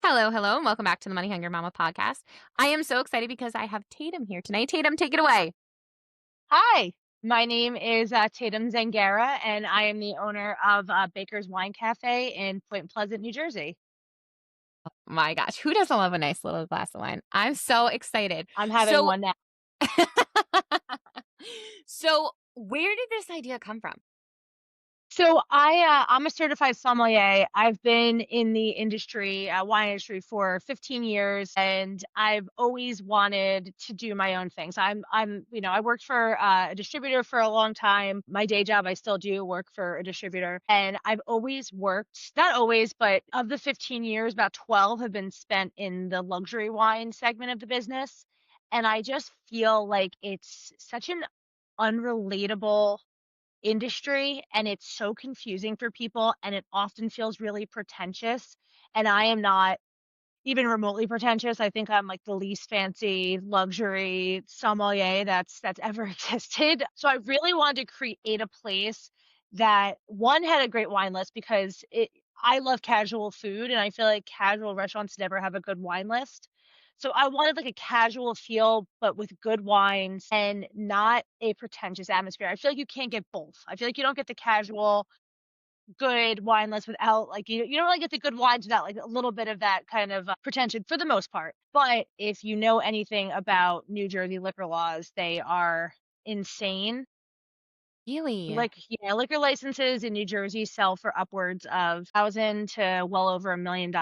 Hello, hello, and welcome back to the Money Hungry Mama podcast. I am so excited because I have Tatum here tonight. Tatum, take it away. Hi, my name is Tatum Zangara, and I am the owner of Baker's Wine Cafe in Point Pleasant, New Jersey. My gosh, who doesn't love a nice little glass of wine? I'm so excited. I'm having So, one now. so where did this idea come from? I'm a certified sommelier. I've been in the industry, wine industry, for 15 years, and I've always wanted to do my own things. I worked for a distributor for a long time. My day job, I still do work for a distributor, and I've always worked, not always, but of the 15 years, about 12 have been spent in the luxury wine segment of the business. And I just feel like it's such an unrelatable industry, and it's so confusing for people, and it often feels really pretentious, and I am not even remotely pretentious. I think I'm like the least fancy luxury sommelier that's ever existed. So I really wanted to create a place that one had a great wine list because it I love casual food and I feel like casual restaurants never have a good wine list. So I wanted like a casual feel but with good wines and not a pretentious atmosphere. I feel like you can't get both. I feel like you don't get the casual good wine list without like you don't really get the good wines without like a little bit of that kind of pretension for the most part. But if you know anything about New Jersey liquor laws, they are insane. Really? Like, yeah, liquor licenses in New Jersey sell for upwards of 1,000 to well over $1 million.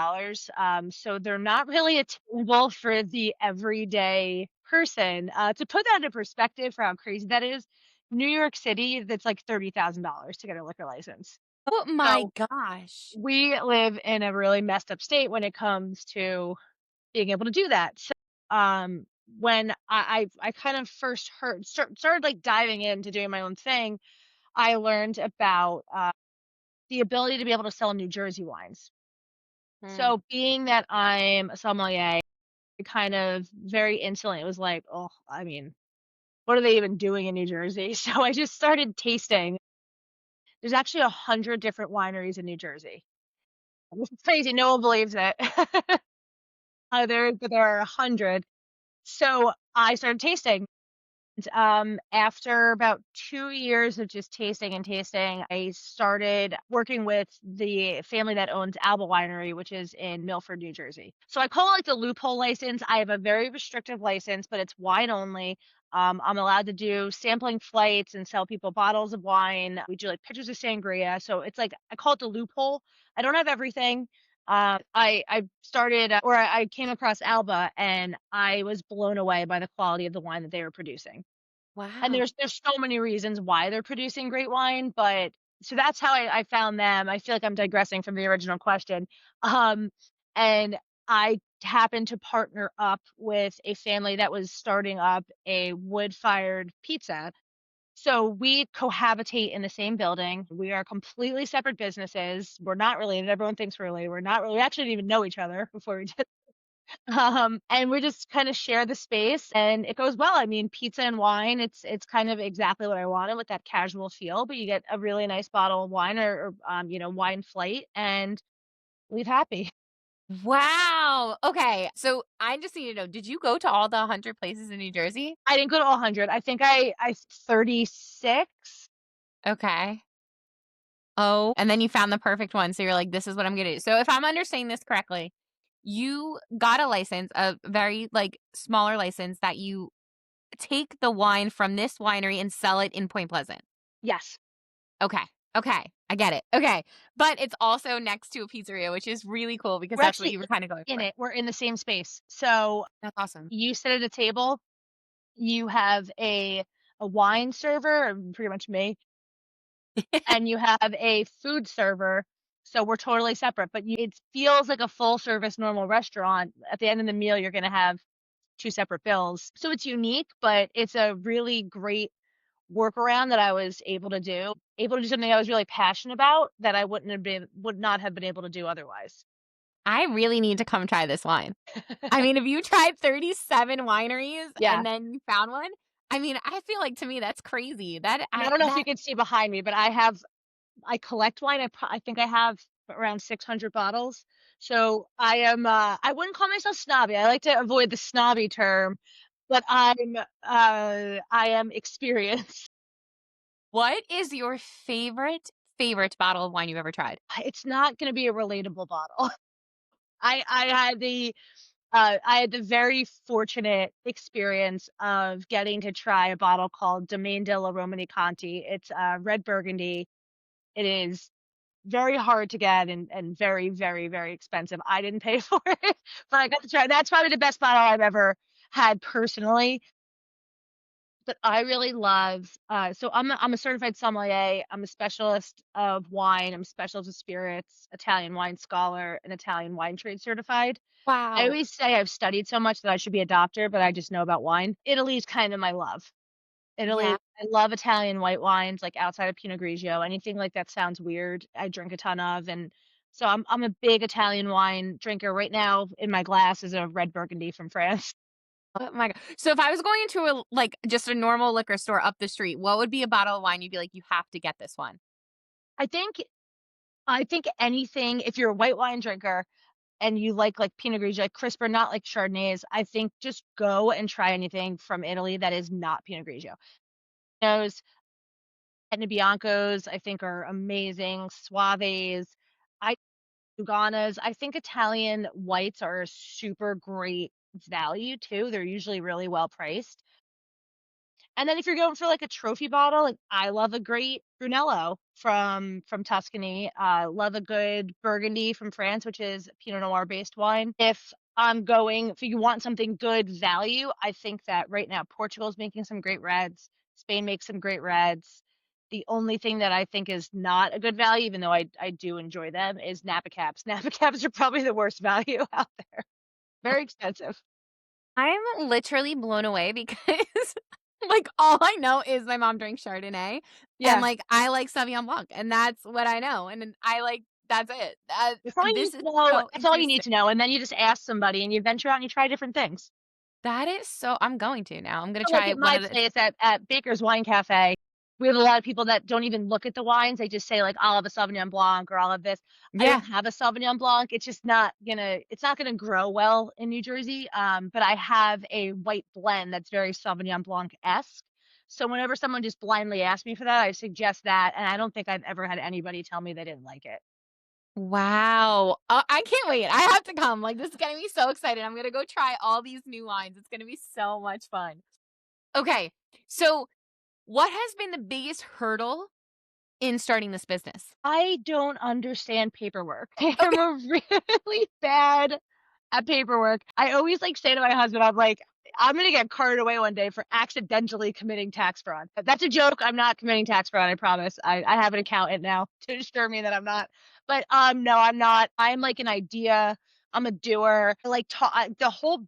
So they're not really attainable for the everyday person. To put that into perspective for how crazy that is, New York City, that's like $30,000 to get a liquor license. Oh my So gosh. we live in a really messed up state when it comes to being able to do that. So, when I kind of first started like diving into doing my own thing, I learned about the ability to be able to sell New Jersey wines. Hmm. So, being that I'm a sommelier, it kind of very instantly it was like, oh, I mean, what are they even doing in New Jersey? So I just started tasting. There's actually 100 different wineries in New Jersey. It's crazy. No one believes it. But there are 100. So I started tasting. After about 2 years of just tasting and tasting, I started working with the family that owns Alba Winery, which is in Milford, New Jersey. So I call it like the loophole license. I have a very restrictive license, but it's wine only. I'm allowed to do sampling flights and sell people bottles of wine. We do like pitchers of sangria. So it's like I call it the loophole. I don't have everything. I started or I came across Alba and I was blown away by the quality of the wine that they were producing. And Wow. there's so many reasons why they're producing great wine, but so that's how I found them. I feel like I'm digressing from the original question. Um, and I happened to partner up with a family that was starting up a wood-fired pizza. So we cohabitate in the same building. We are completely separate businesses. We're not related. Everyone thinks we're related. We're not really. We actually didn't even know each other before we did. And we just kind of share the space and it goes well. I mean, pizza and wine, it's kind of exactly what I wanted with that casual feel, but you get a really nice bottle of wine or wine flight and leave happy. Wow. Okay. So I just need to know, did you go to all the 100 places in New Jersey? I didn't go to all 100. I think I 36. Okay. Oh, and then you found the perfect one. So you're like, this is what I'm going to do. So if I'm understanding this correctly, you got a license, a very like smaller license that you take the wine from this winery and sell it in Point Pleasant. Yes. Okay. Okay. I get it. Okay. But it's also next to a pizzeria, which is really cool because We're that's what actually you were kind of going in for. it. We're in the same space. So That's awesome. you sit at a table, you have a wine server, pretty much me, and you have a food server. So we're totally separate, but it feels like a full service normal restaurant. At the end of the meal, you're going to have two separate bills. So it's unique, but it's a really great workaround that I was able to do something I was really passionate about that I would not have been able to do otherwise. I really need to come try this wine. I mean, if you tried 37 wineries Yeah. and then you found one, I mean, I feel like to me that's crazy. And I don't know if you can see behind me, but I collect wine. I think I have around 600 bottles. So I wouldn't call myself snobby. I like to avoid the snobby term, but I am experienced. What is your favorite bottle of wine you've ever tried? It's not going to be a relatable bottle. I had I had the very fortunate experience of getting to try a bottle called Domaine de la Romanicanti. It's red Burgundy. It is very hard to get and very, very, very expensive. I didn't pay for it, but I got to try. That's probably the best bottle I've ever had personally. But I really love. So I'm a certified sommelier. I'm a specialist of wine. I'm a specialist of spirits, Italian wine scholar, and Italian wine trade certified. I Wow. always say I've studied so much that I should be a doctor, but I just know about wine. Italy's kind of my love. Italy, Yeah. I love Italian white wines, like, outside of Pinot Grigio, anything like that sounds weird, I drink a ton of, and so I'm a big Italian wine drinker. Right now in my glass is a red Burgundy from France. Oh my god. So if I was going into a like just a normal liquor store up the street, what would be a bottle of wine you'd be like, "You have to get this one?" I think I think anything if you're a white wine drinker and you like Pinot Grigio, like crisper, not like Chardonnays, I think just go and try anything from Italy that is not Pinot Grigio. Those Etna Biancos, I think are amazing, Soaves. I Luganas. I think Italian whites are a super great value too. They're usually really well priced. And then if you're going for like a trophy bottle, like I love a great Brunello from Tuscany. Love a good Burgundy from France, which is Pinot Noir based wine. If you want something good value, I think that right now Portugal's making some great reds. Spain makes some great reds. The only thing that I think is not a good value, even though I do enjoy them, is Napa Caps. Napa Caps are probably the worst value out there. Very expensive. I'm literally blown away because, like, all I know is my mom drinks Chardonnay, and, Yeah. like, I like Sauvignon Blanc, and that's what I know, and then I like that's it. That's all you need This is to know. so That's all you interesting. need to know, and then you just ask somebody and you venture out and you try different things. That is so I'm going to now. I'm gonna So, like try at one my of the place at Baker's Wine Cafe, we have a lot of people that don't even look at the wines. They just say like, "I'll have a Sauvignon Blanc," or "I'll have this." I Yeah. don't have a Sauvignon Blanc. It's not gonna grow well in New Jersey. But I have a white blend that's very Sauvignon Blanc-esque. So whenever someone just blindly asks me for that, I suggest that, and I don't think I've ever had anybody tell me they didn't like it. Wow. I can't wait. I have to come. Like, this is getting me so excited. I'm gonna go try all these new wines. It's gonna be so much fun. Okay. So, what has been the biggest hurdle in starting this business? I don't understand paperwork. I am Okay. a really bad at paperwork. I always, like, say to my husband, I'm like, "I'm gonna get carted away one day for accidentally committing tax fraud." But that's a joke, I'm not committing tax fraud, I promise. I have an accountant now to assure me that I'm not. But, no, I'm not. I'm like an idea. I'm a doer. I like ta I the whole,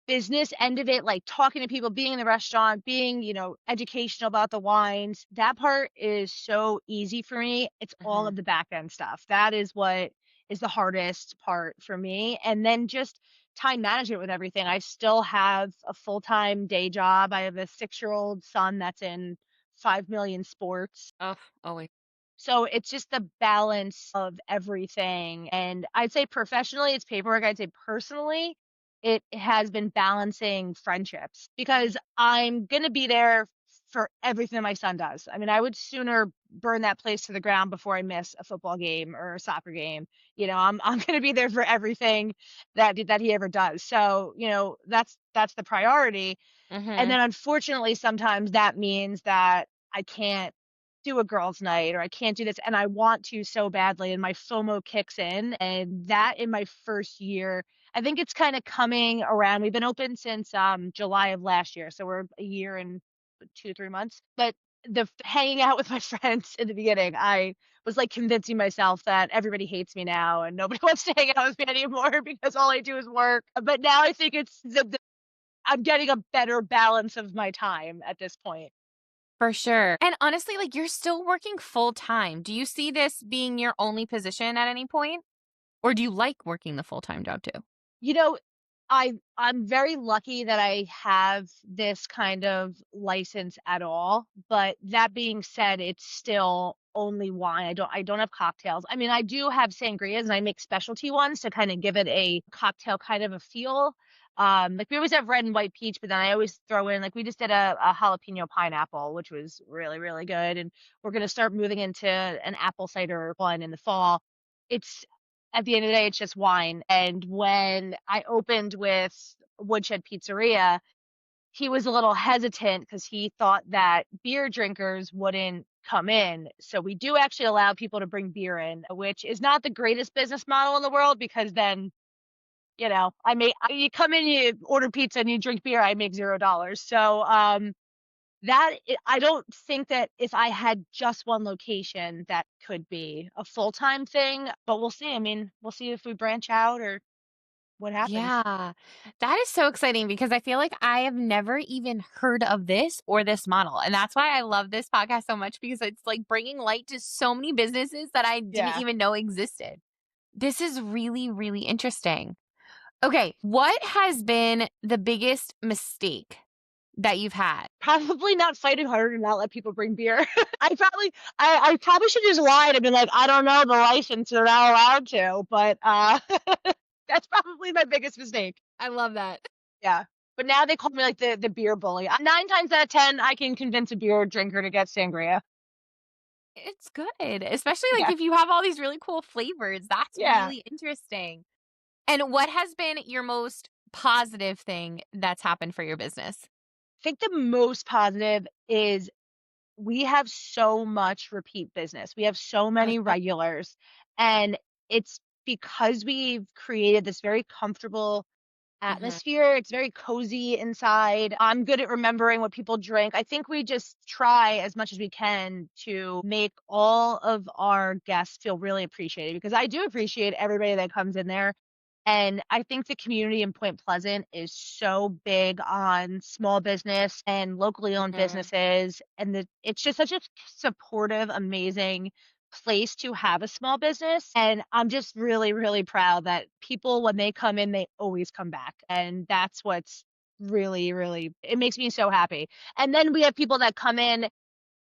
business end of it, like talking to people, being in the restaurant, being, educational about the wines, that part is so easy for me. It's all Mhm. of the back end stuff. That is what is the hardest part for me. And then just time management with everything. I still have a full-time day job. I have a 6-year-old son that's in 5 million sports. Oh, always. So it's just the balance of everything. And I'd say professionally, it's paperwork. I'd say personally, it has been balancing friendships because I'm going to be there for everything that my son does. I mean, I would sooner burn that place to the ground before I miss a football game or a soccer game. I'm going to be there for everything that he ever does. So, that's the priority. And Mhm. then unfortunately, sometimes that means that I can't do a girls' night or I can't do this, and I want to so badly, and my FOMO kicks in, and that in my first year, I think it's kinda coming around. We've been open since, July of last year, so we're a year and 2, 3 months, but hanging out with my friends in the beginning, I was, like, convincing myself that everybody hates me now and nobody wants to hang out with me anymore because all I do is work, but now I think it's the I'm getting a better balance of my time at this point. For sure. And honestly, like, you're still working full time. Do you see this being your only position at any point? Or do you like working the full-time job too? You know, I'm very lucky that I have this kind of license at all, but that being said, it's still only wine. I don't have cocktails. I mean, I do have sangrias and I make specialty ones to kind of give it a cocktail kind of a feel. Like we always have red and white peach, but then I always throw in like we just did a jalapeno pineapple, which was really, really good. And we're gonna start moving into an apple cider one in the fall. It's at the end of the day, it's just wine. And when I opened with Woodshed Pizzeria, he was a little hesitant because he thought that beer drinkers wouldn't come in. So we do actually allow people to bring beer in, which is not the greatest business model in the world because then, you come in, you order pizza and you drink beer, I make $0. So I don't think that if I had just one location that could be a full-time thing, but we'll see. I mean, we'll see if we branch out or what happens. Yeah. That is so exciting because I feel like I have never even heard of this or this model. And that's why I love this podcast so much because it's like bringing light to so many businesses that I didn't Yeah. even know existed. This is really, really interesting. Okay. What has been the biggest mistake that you've had? Probably not fighting harder to not let people bring beer. I probably should just lied and been like, "I don't know the license, they're not allowed to," but, that's probably my biggest mistake. I love that. Yeah. But now they call me, like, the beer bully. 9 times out of 10, I can convince a beer drinker to get sangria. It's good, especially like Yeah. if you have all these really cool flavors. That's Yeah. really interesting. And what has been your most positive thing that's happened for your business? I think the most positive is we have so much repeat business. We have so many Uh-huh. regulars, and it's because we've created this very comfortable Mhm. atmosphere. It's very cozy inside. I'm good at remembering what people drink. I think we just try as much as we can to make all of our guests feel really appreciated because I do appreciate everybody that comes in there. And I think the community in Point Pleasant is so big on small business and locally owned Mhm. businesses. And it's just such a supportive, amazing place to have a small business. And I'm just really, really proud that people, when they come in, they always come back. And that's what's really, really, it makes me so happy. And then we have people that come in,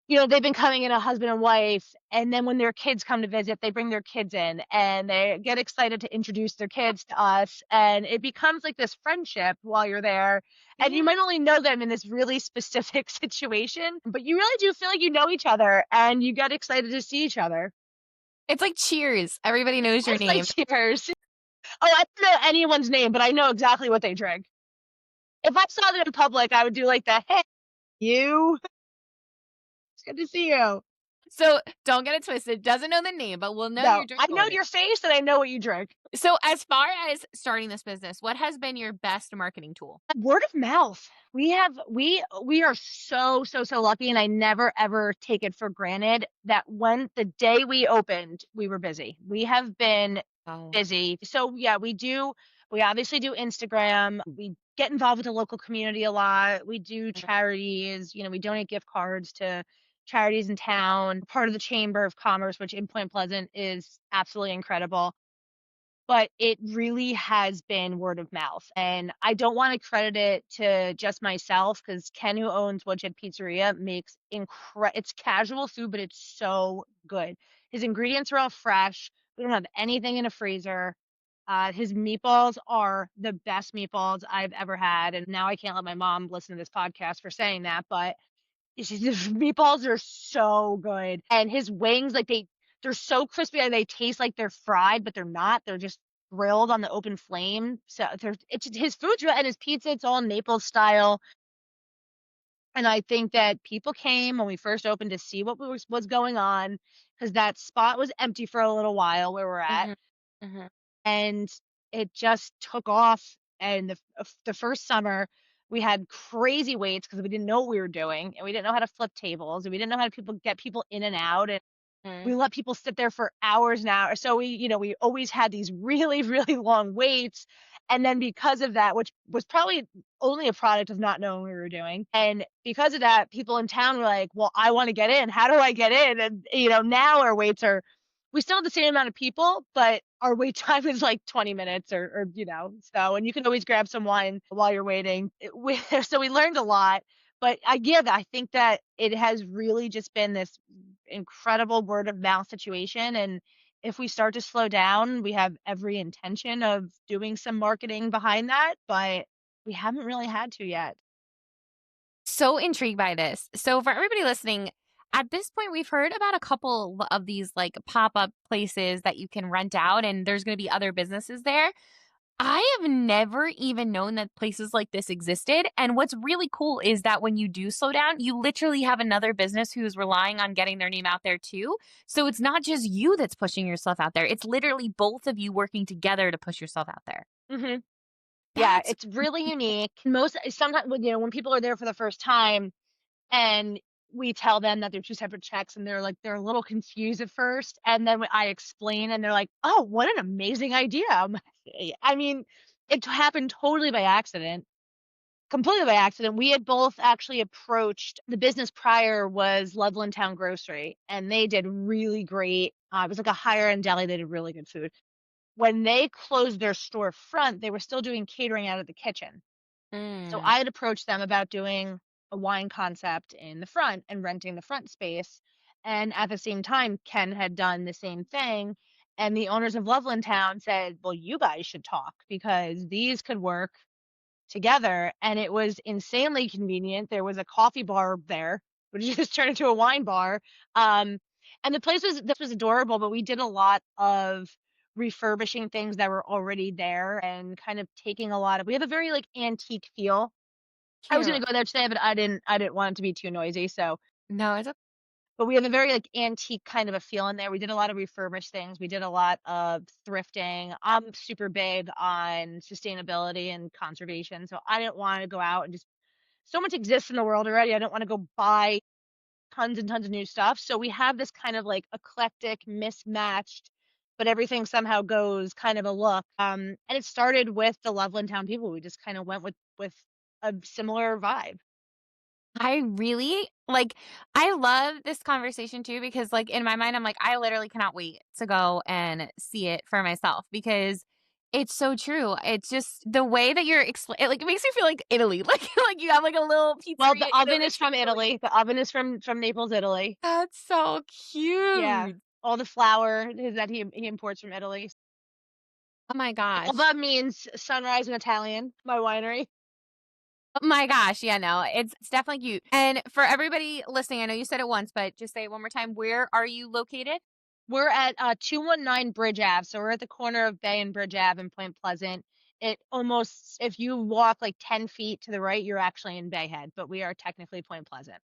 they've been coming in a husband and wife, and then when their kids come to visit, they bring their kids in and they get excited to introduce their kids to us. And it becomes like this friendship while you're there. And you Yeah. might only know them in this really specific situation, but you really do feel like you know each other and you get excited to see each other. It's like Cheers. Everybody knows your It's like name. cheers. Oh, I don't know anyone's name, but I know exactly what they drink. If I saw them in public, I would do like the, hey, you, it's good to see you. So, don't get it twisted. Doesn't know the name, but we'll know No, your I drink know order. your face and I know what you drink. So, as far as starting this business, what has been your best marketing tool? Word of mouth. We are so, so, so lucky, and I never ever take it for granted that when the day we opened, we were busy. We have been Oh. busy. So yeah, we obviously do Instagram. We get involved with the local community a lot. We do Mhm. charities, we donate gift cards to charities in town, part of the Chamber of Commerce, which in Point Pleasant is absolutely incredible. But it really has been word of mouth, and I don't wanna credit it to just myself because Ken, who owns Woodshed Pizzeria, makes it's casual food, but it's so good. His ingredients are all fresh, we don't have anything in a freezer. His meatballs are the best meatballs I've ever had, and now I can't let my mom listen to this podcast for saying that, but his meatballs are so good, and his wings, like, they're so crispy and they taste like they're fried, but they're not, they're just grilled on the open flame, so it's his food's real and his pizza, it's all Naples style, and I think that people came when we first opened to see what was going on because that spot was empty for a little while where we're at, Mhm. Mhm. and it just took off, and the first summer, we had crazy waits because we didn't know what we were doing, and we didn't know how to flip tables, and we didn't know how to get people in and out, and we Mhm. let people sit there for hours now. So we always had these really, really long waits. And then because of that, which was probably only a product of not knowing what we were doing. And because of that, people in town were like, well, I want to get in. How do I get in? And, now our waits we still have the same amount of people, but our wait time is like 20 minutes so, and you can always grab some wine while you're waiting. So we learned a lot, but I think that it has really just been this incredible word of mouth situation. And if we start to slow down, we have every intention of doing some marketing behind that, but we haven't really had to yet. So intrigued by this. So for everybody listening, at this point, we've heard about a couple of these like pop up places that you can rent out, and there's going to be other businesses there. I have never even known that places like this existed. And what's really cool is that when you do slow down, you literally have another business who's relying on getting their name out there too. So it's not just you that's pushing yourself out there, it's literally both of you working together to push yourself out there. Hmm. Yeah, That's it's really unique. Most sometimes when when people are there for the first time and we tell them that they're two separate checks and they're a little confused at first, and then when I explain and they're like, "Oh, what an amazing idea." I mean, it happened totally by accident. Completely by accident. We had both actually approached the business prior was Loveland Town Grocery, and they did really great. It was like a higher end deli. They did really good food. When they closed their storefront, they were still doing catering out of the kitchen. So mm, I had approached them about doing a wine concept in the front and renting the front space. And at the same time, Ken had done the same thing. And the owners of Loveland Town said, "Well, you guys should talk because these could work together." And it was insanely convenient. There was a coffee bar there, which just turned into a wine bar. Um, and the place was this was adorable, but we did a lot of refurbishing things that were already there and kind of taking a lot of we have a very like antique feel. I was gonna cute. go there today, but I didn't want it to be too noisy. So No, it's but we have a very like antique kind of a feel in there. We did a lot of refurbished things. We did a lot of thrifting. I'm super big on sustainability and conservation. So I didn't want to go out and just so much exists in the world already. I don't want to go buy tons and tons of new stuff. So we have this kind of like eclectic, mismatched, but everything somehow goes kind of a look. And it started with the Loveland Town people. We just kind of went with a similar vibe. I really like I love this conversation too because like in my mind I'm like I literally cannot wait to go and see it for myself because it's so true. It's just the way that you're it, like it makes me feel like Italy. Like you have like a little Well, the pizzeria oven in is from Italy. Italy. The oven is from Naples, Italy. That's so Yeah. cute. All the flour that he imports from Italy. Oh my gosh. Alba means sunrise in Italian, my winery. Oh my gosh. Yeah, no, it's definitely cute. And for everybody listening, I know you said it once, but just say it one more time. Where are you located? We're at 219 Bridge Ave. So we're at the corner of Bay and Bridge Ave in Point Pleasant. It almost, if you walk like 10 feet to the right, you're actually in Bayhead, but we are technically Point Pleasant.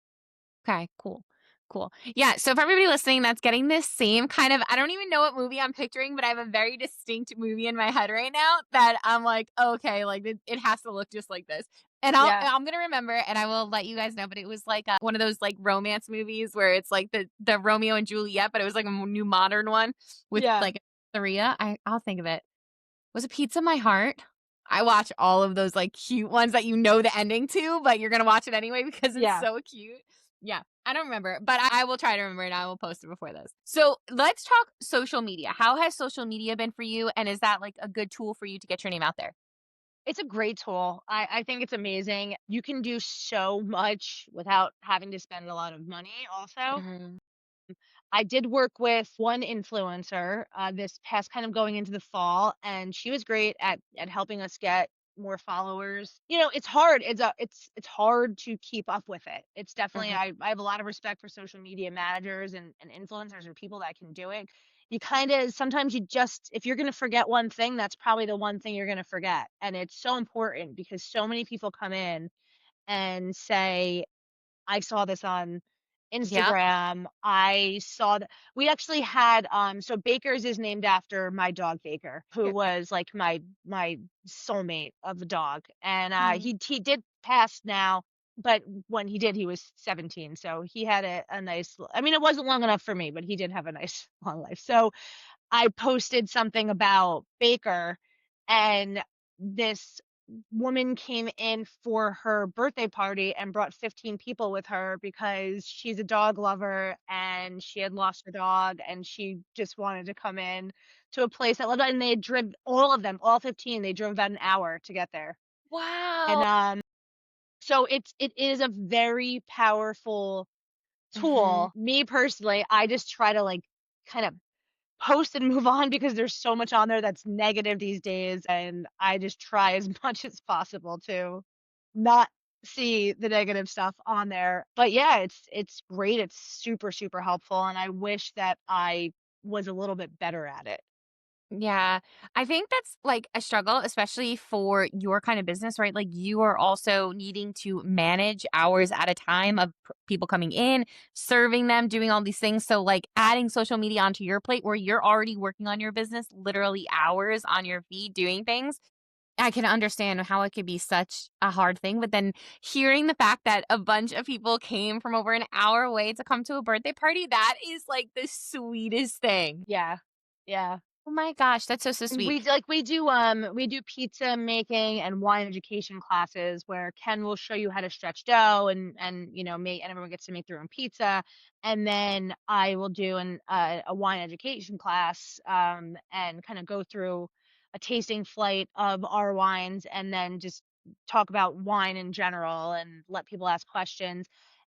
Okay, cool. Cool. Yeah, so for everybody listening that's getting this same kind of I don't even know what movie I'm picturing, but I have a very distinct movie in my head right now that I'm like, "Okay, like it has to look just like this." And Yeah. I'm gonna remember and I will let you guys know, but it was like one of those like romance movies where it's like the Romeo and Juliet, but it was like a new modern one with Yeah. like Tharia. I'll think of it. Was it Pizza My Heart? I watch all of those, like, cute ones that you know the ending to, but you're gonna watch it anyway because it's Yeah. so cute. Yeah, I don't remember, but I will try to remember and I will post it before this. So, let's talk social media. How has social media been for you, and is that, like, a good tool for you to get your name out there? It's a great tool. I think it's amazing. You can do so much without having to spend a lot of money also. Mhm. I did work with one influencer, this past kind of going into the fall, and she was great at helping us get more followers. You know, it's hard. It's hard to keep up with it. It's definitely Mhm. I have a lot of respect for social media managers and influencers and people that can do it. You kind of sometimes you just if you're going to forget one thing, that's probably the one thing you're going to forget. And it's so important because so many people come in and say, I saw this on Yep. Instagram. I saw that we actually had so Baker's is named after my dog Baker, who Here. was like my soulmate of the dog. And Oh. he did pass now, but when he did he was 17. So he had a nice I mean it wasn't long enough for me, but he did have a nice long life. So I posted something about Baker, and this woman came in for her birthday party and brought 15 people with her because she's a dog lover and she had lost her dog and she just wanted to come in to a place that loved it. And they drove all of them, all 15, they drove about an hour to get there. And Wow. so it is a very powerful Mhm. tool. Me personally, I just try to like kind of post and move on because there's so much on there that's negative these days, and I just try as much as possible to not see the negative stuff on there. But yeah, it's great. It's super, super helpful, and I wish that I was a little bit better at it. Yeah. I think that's like a struggle, especially for your kind of business, right? Like you are also needing to manage hours at a time of people coming in, serving them, doing all these things. So, like adding social media onto your plate where you're already working on your business, literally hours on your feet doing things. I can understand how it could be such a hard thing. But then hearing the fact that a bunch of people came from over an hour away to come to a birthday party, that is like the sweetest thing. Yeah. Yeah. Oh my gosh, that's so, so And sweet. we do pizza making and wine education classes where Ken will show you how to stretch dough and make, and everyone gets to make their own pizza. And then I will do a wine education class, and kind of go through a tasting flight of our wines, and then just talk about wine in general and let people ask questions.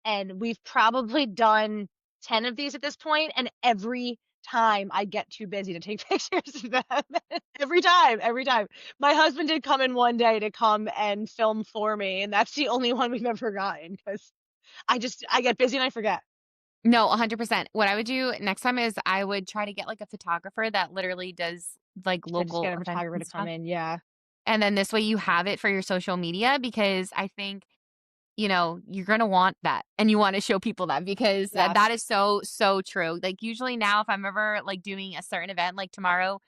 And we've probably done 10 of these at this point, and every time I get too busy to take pictures of them. Every time, every time. My husband did come in one day to come and film for me, and that's the only one we've ever gotten because I get busy and I forget. No, 100%. What I would do next time is I would try to get, like, a photographer that literally does, like, I just get local a events photographer and to come stuff, in, yeah. and then this way you have it for your social media because I think, you're gonna want that, and you wanna show people that because that Yes. is so, so true. Like, usually now if I'm ever, like, doing a certain event, like tomorrow,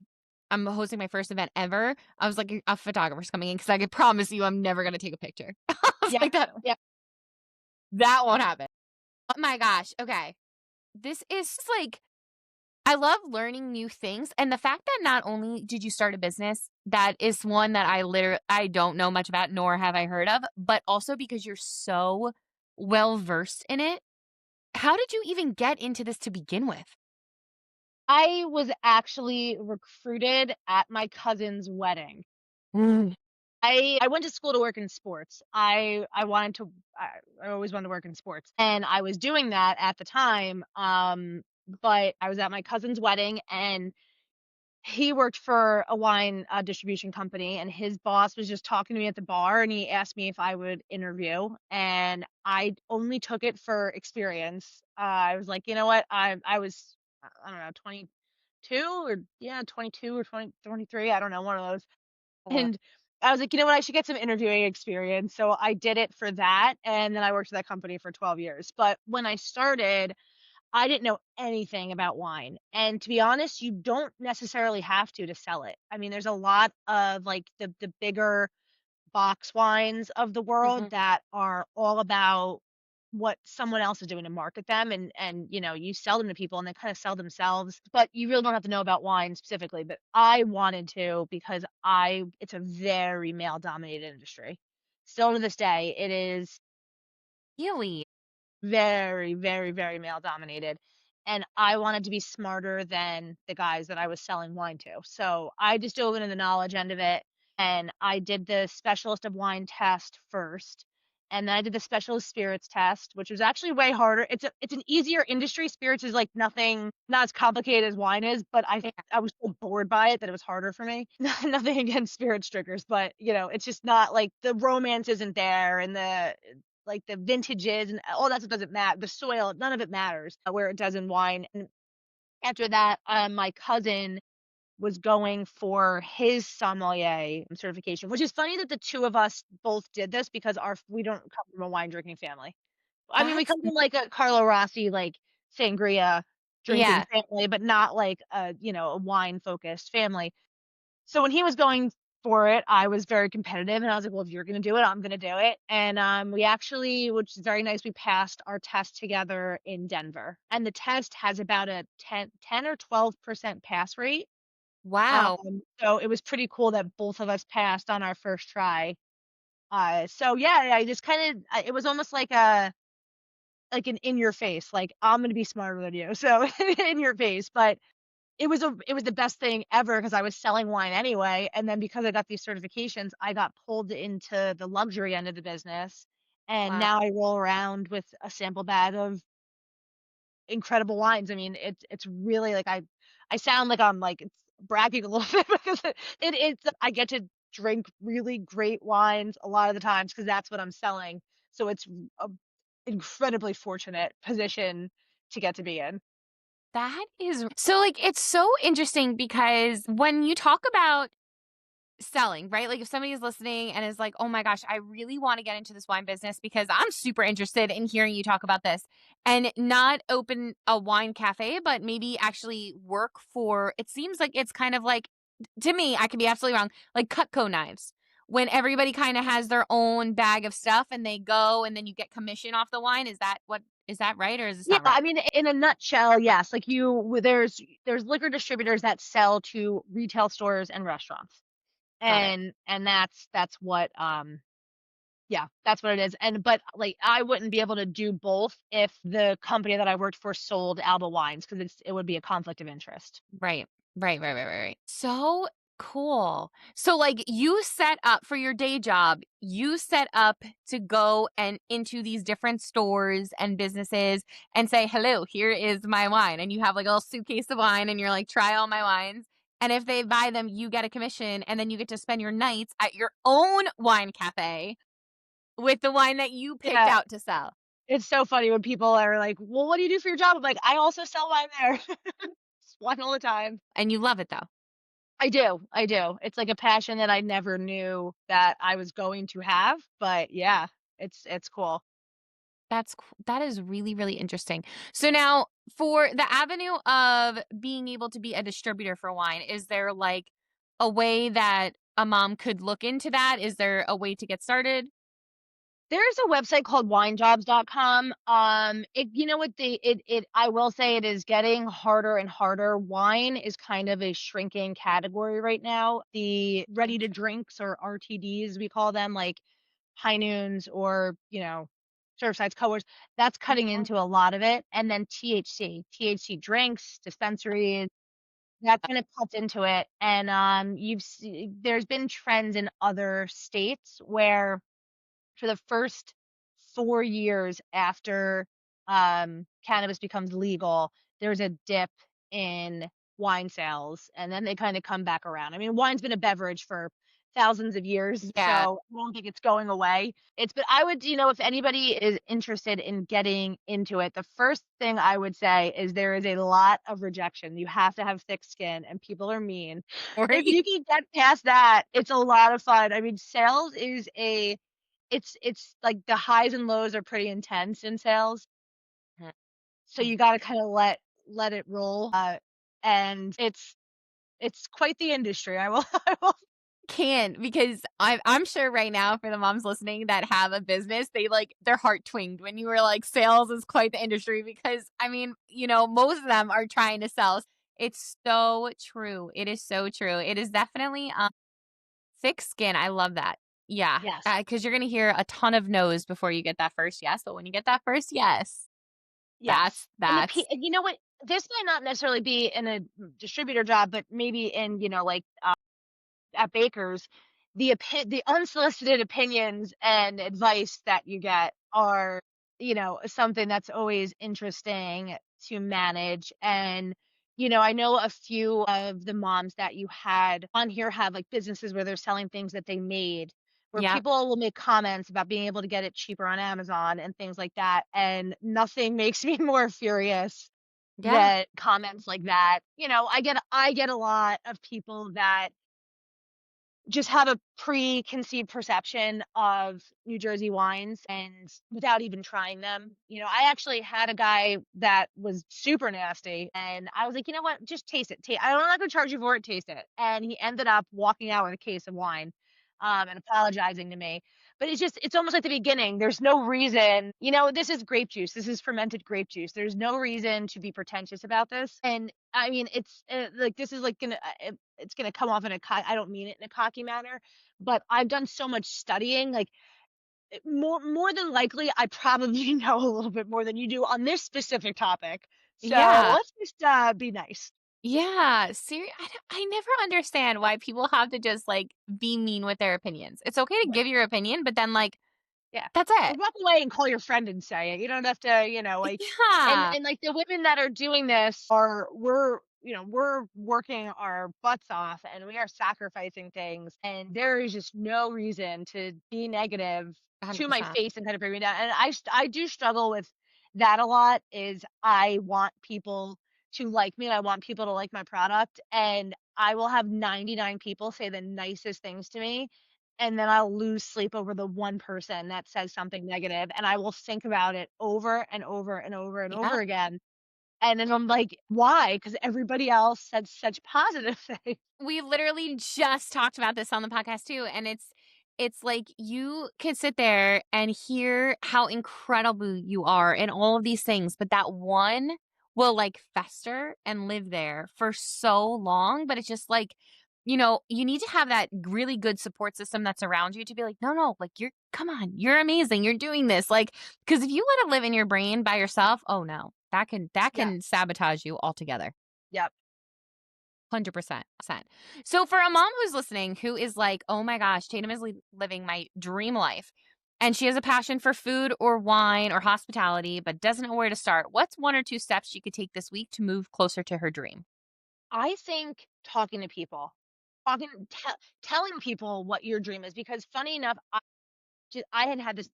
I'm hosting my first event ever, I was like, "A photographer's coming in because I can promise you I'm never gonna take a picture." I was Yep, like, yep. That won't happen." Oh my gosh, okay. This is, like I love learning new things, and the fact that not only did you start a business that is one that I don't know much about, nor have I heard of, but also because you're so well versed in it. How did you even get into this to begin with? I was actually recruited at my cousin's wedding. Mm. I went to school to work in sports. I wanted to I always wanted to work in sports, and I was doing that at the time, but I was at my cousin's wedding, and he worked for a wine, distribution company, and his boss was just talking to me at the bar, and he asked me if I would interview, and I only took it for experience. I was like, "You know what?" I was, I don't know, 22 or yeah, 22 or 23, I don't know, one of those. Uh, And I was like, "You know what? I should get some interviewing experience." So I did it for that, and then I worked for that company for 12 years. But when I started, I didn't know anything about wine. And to be honest, you don't necessarily have to sell it. I mean, there's a lot of like the bigger box wines of the world mhm. that are all about what someone else is doing to market them, and you sell them to people and they kind of sell themselves, but you really don't have to know about wine specifically. But I wanted to because I it's a very male dominated industry. Still to this day, it is Really? very, very, very male dominated, and I wanted to be smarter than the guys that I was selling wine to. So, I just dove into the knowledge end of it, and I did the specialist of wine test first, and then I did the specialist spirits test, which was actually way harder. It's an easier industry. Spirits is like nothing, not as complicated as wine is, but Yeah. I was so bored by it that it was harder for me. Nothing against spirits drinkers, but, it's just not like the romance isn't there, and the vintages and all that stuff doesn't matter. The soil, none of it matters, where it does in wine. And after that, my cousin was going for his sommelier certification, which is funny that the two of us both did this because our we don't come from a wine drinking family. I mean, we That's come from like a Carlo Rossi, like sangria drinking yeah. family, but not like a wine focused family. So when he was going for it, I was very competitive, and I was like, "Well, if you're gonna do it, I'm gonna do it." And, we actually, which is very nice, we passed our test together in Denver, and the test has about a 10 or 12% pass rate. Wow. So it was pretty cool that both of us passed on our first try. So yeah, I just kinda it was almost like an in your face, like, "I'm gonna be smarter than you." So in your face, but it was the best thing ever because I was selling wine anyway, and then because I got these certifications, I got pulled into the luxury end of the business, and Wow. now I roll around with a sample bag of incredible wines. I mean, it's really like I sound like I'm like it's bragging a little bit because it's I get to drink really great wines a lot of the times because that's what I'm selling. So it's a incredibly fortunate position to get to be in. That is so, like, it's so interesting because when you talk about selling, right? Like if somebody is listening and is like, "Oh my gosh, I really want to get into this wine business because I'm super interested in hearing you talk about this." And not open a wine cafe, but maybe actually work for it seems like it's kind of like to me, I could be absolutely wrong, like Cutco knives. When everybody kind of has their own bag of stuff and they go and then you get commission off the wine. Is that right or is this Yeah, not I right? mean, in a nutshell, yes. Like there's liquor distributors that sell to retail stores and restaurants. Got it. And that's what yeah, that's what it is. And but like I wouldn't be able to do both if the company that I worked for sold Alba wines because it would be a conflict of interest. Right. Right. So cool. So, like, you set up for your day job, you set up to go and into these different stores and businesses and say, "Hello, here is my wine." And you have like a little suitcase of wine and you're like, "Try all my wines." And if they buy them, you get a commission and then you get to spend your nights at your own wine cafe with the wine that you picked Yeah, out to sell. it's so funny when people are like, "Well, what do you do for your job?" I'm like, "I also sell wine there." It's wine all the time. And you love it though. I do, I do. It's like a passion that I never knew that I was going to have, but yeah, it's cool. That is really, really interesting. So now for the avenue of being able to be a distributor for wine, is there like a way that a mom could look into that? Is there a way to get started? There's a website called winejobs.com. It you know what the it I will say it is getting harder and harder. Wine is kind of a shrinking category right now. The ready to drinks or RTDs we call them, like high noons or, Surfside's colors, that's cutting Mhm. into a lot of it. And then THC drinks, dispensaries, that kind of cuts into it. And there's been trends in other states where for the first 4 years after, cannabis becomes legal, there's a dip in wine sales, and then they kinda come back around. I mean, wine's been a beverage for thousands of years, Yeah. so I don't think it's going away. It's but I would if anybody is interested in getting into it, the first thing I would say is there is a lot of rejection. You have to have thick skin, and people are mean. If Right. you can get past that, it's a lot of fun. I mean, sales is a it's like the highs and lows are pretty intense in sales, so Mhm. you gotta kinda let it roll, and it's quite the industry, I will I will Can't because I'm sure right now for the moms listening that have a business, they like their heart twinged when you were like sales is quite the industry because I mean, most of them are trying to sell. It's so true. It is so true. It is definitely thick skin. I love that. Yeah. Yes, Because you're gonna hear a ton of no's before you get that first yes. But when you get that first yes, yes, that's and you know what? This might not necessarily be in a distributor job, but maybe in, like, at Baker's, the unsolicited opinions and advice that you get are, something that's always interesting to manage. And, I know a few of the moms that you had on here have like businesses where they're selling things that they made, where yeah. people will make comments about being able to get it cheaper on Amazon and things like that. And nothing makes me more furious Yeah. than comments like that. I get a lot of people that just have a preconceived perception of New Jersey wines and without even trying them. I actually had a guy that was super nasty and I was like, "You know what? Just taste it. I'm not going to charge you for it. Taste it." And he ended up walking out with a case of wine and apologizing to me. But it's almost like the beginning. There's no reason, this is grape juice. This is fermented grape juice. There's no reason to be pretentious about this. And I mean, it's like this is like it's gonna come off in I don't mean it in a cocky manner, but I've done so much studying, like, more than likely, I probably know a little bit more than you do on this specific topic. So, Yeah. let's just, be nice. Yeah. I never understand why people have to just like be mean with their opinions. It's okay to Right. give your opinion, but then like Yeah. That's Or it. walk away and call your friend and say it. You don't have to, like Yeah, and like the women that are doing this are we're working our butts off and we are sacrificing things and there is just no reason to be negative to my 100%. face and kind of bring me down. And I do struggle with that a lot is I want people to like me and I want people to like my product and I will have 99 people say the nicest things to me and then I'll lose sleep over the one person that says something negative, and I will think about it over and over and over and Yeah. over again. And then I'm like, "Why?" Because everybody else said such positive things. We literally just talked about this on the podcast too, and it's like you could sit there and hear how incredible you are and all of these things, but that one will like fester and live there for so long. But it's just like, you need to have that really good support system that's around you to be like, no, no, like come on, you're amazing, you're doing this. Like, because if you let it live in your brain by yourself, oh no, that Yeah. can sabotage you altogether. Yep. 100%. So for a mom who's listening who is like, "Oh my gosh, Tatum is living my dream life." And she has a passion for food or wine or hospitality, but doesn't know where to start. What's one or two steps she could take this week to move closer to her dream? I think talking to people, talking telling people what your dream is because funny enough, I had had this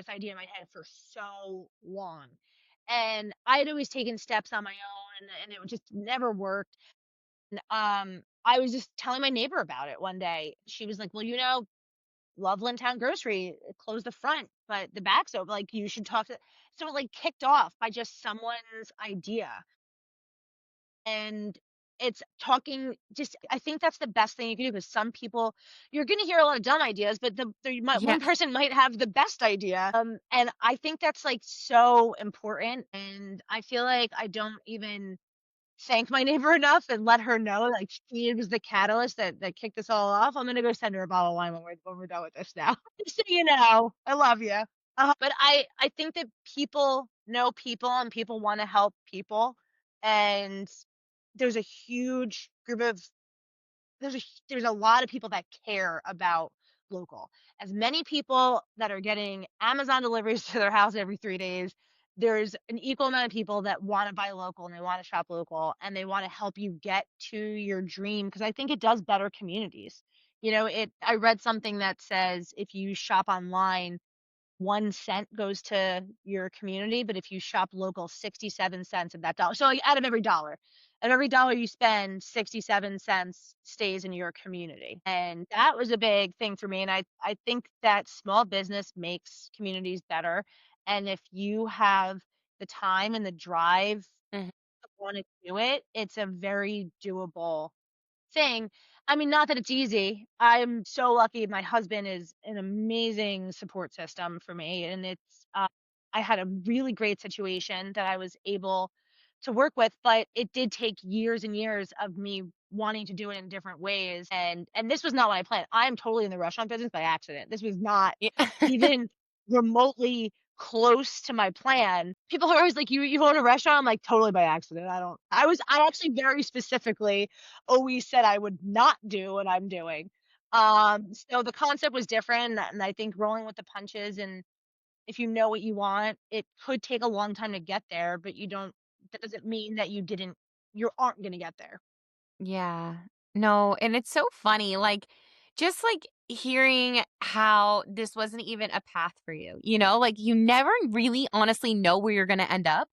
idea in my head for so long. And I had always taken steps on my own and it just never worked. I was just telling my neighbor about it one day. She was like, "Well, Loveland Town Grocery closed the front, but the back's open. Like, you should talk to." So it like kicked off by just someone's idea, and it's talking. Just I think that's the best thing you can do because some people you're going to hear a lot of dumb ideas, but Yeah. one person might have the best idea. And I think that's like so important. And I feel like I don't even thank my neighbor enough and let her know, like, she was the catalyst that kicked this all off. I'm gonna go send her a bottle of wine when we're done with this now. Just so you know, I love you. But I think that people know people and people wanna help people, and there's a huge group of there's a lot of people that care about local. As many people that are getting Amazon deliveries to their house every 3 days, there's an equal amount of people that wanna buy local and they wanna shop local and they wanna help you get to your dream because I think it does better communities. I read something that says if you shop online 1 cent goes to your community, but if you shop local, 67 cents of that dollar. So, like, out of every dollar you spend, 67 cents stays in your community. And that was a big thing for me. And I think that small business makes communities better. And if you have the time and the drive Mhm. to want to do it, it's a very doable thing. I mean, not that it's easy. I'm so lucky my husband is an amazing support system for me, and I had a really great situation that I was able to work with, but it did take years and years of me wanting to do it in different ways, and this was not what I planned. I am totally in the restaurant business by accident. This was not Yeah. even remotely close to my plan. People are always like, "You own a restaurant?" I'm like, "Totally by accident. I don't." I actually very specifically always said I would not do what I'm doing. So the concept was different, and I think rolling with the punches, and if you know what you want, it could take a long time to get there, but you don't. That doesn't mean that you aren't going to get there. Yeah. No, and it's so funny, like, just, like, hearing how this wasn't even a path for you, Like, you never really honestly know where you're gonna end up,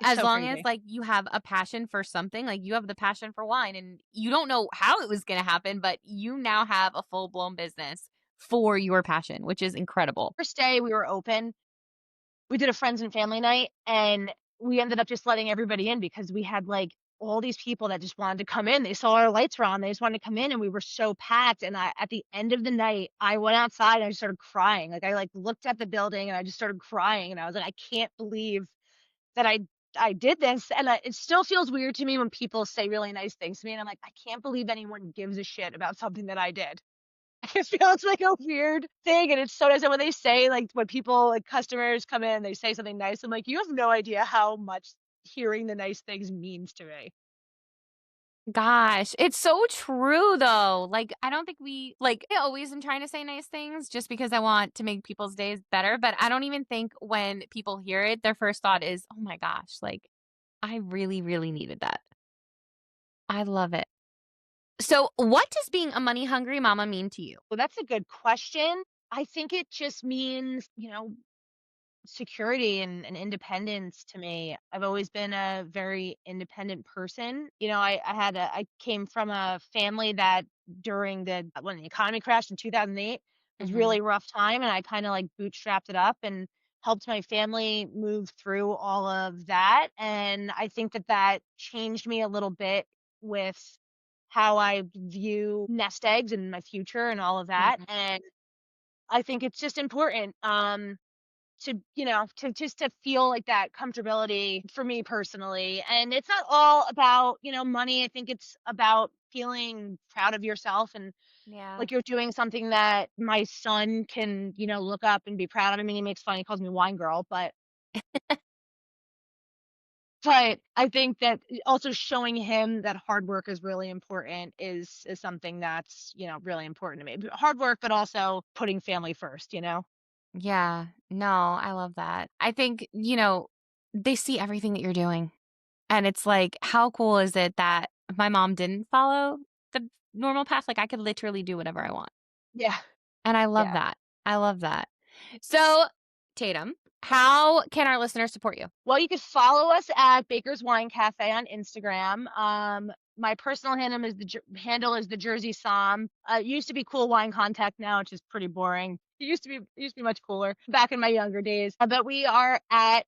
It's as so long as, crazy. like, you have a passion for something, like, you have the passion for wine, and you don't know how it was gonna happen, but you now have a full-blown business for your passion, which is incredible. First day we were open, we did a friends and family night and we ended up just letting everybody in because we had like all these people that just wanted to come in. They saw our lights were on. They just wanted to come in and we were so packed. And at the end of the night, I went outside and I just started crying. Like I like looked at the building and I just started crying. And I was like, I can't believe that I did this. And it still feels weird to me when people say really nice things to me. And I'm like, I can't believe anyone gives a shit about something that I did. It feels like a weird thing, and it's so nice, and when they say, like, when people, like, customers come in, they say something nice, I'm like, "You have no idea how much hearing the nice things means to me." Gosh, it's so true though. Like, I don't think I always am trying to say nice things just because I want to make people's days better, but I don't even think when people hear it, their first thought is, "Oh my gosh, like I really, really needed that." I love it. So, what does being a money hungry mama mean to you? Well, that's a good question. I think it just means, security and independence to me. I've always been a very independent person. I came from a family that during the when the economy crashed in 2008 was Mhm. really rough time, and I kind of like bootstrapped it up and helped my family move through all of that. And I think that that changed me a little bit with how I view nest eggs and my future and all of that. Mhm. And I think it's just important. To just to feel like that comfortability for me personally. And it's not all about, money. I think it's about feeling proud of yourself and Yeah. like you're doing something that my son can, look up and be proud of. I mean, he makes fun, he calls me wine girl, but I think that also showing him that hard work is really important is something that's, really important to me. Hard work, but also putting family first. Yeah. No, I love that. I think, they see everything that you're doing. And it's like, how cool is it that my mom didn't follow the normal path? Like, I could literally do whatever I want. Yeah. And I love Yeah. that. I love that. So, Tatum, how can our listeners support you? Well, you could follow us at Baker's Wine Cafe on Instagram. My personal handle is the Jersey Somm. It used to be Cool Wine Contact. Now it's just pretty boring. It used to be much cooler back in my younger days. But we are at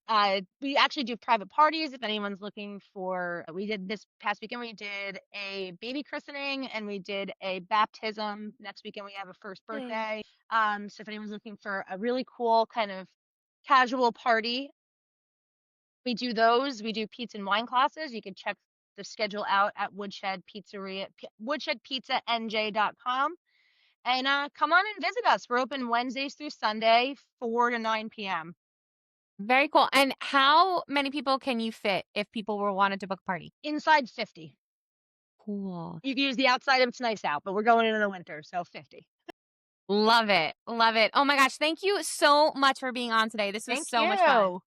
we actually do private parties if anyone's looking for. We did this past weekend. We did a baby christening and we did a baptism. Next weekend we have a first Yay. birthday. So if anyone's looking for a really cool kind of casual party, we do those. We do pizza and wine classes. You can check the schedule out at woodshedpizzanj.com and come on and visit us. We're open Wednesdays through Sunday, 4 to 9 p.m. Very cool. And how many people can you fit if people were wanted to book a party? Inside 50. Cool. You can use the outside if it's nice out, but we're going into the winter, so 50. Love it. Love it. Oh my gosh. Thank you so much for being on today. This was Thank so much fun. you.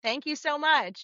Thank you so much.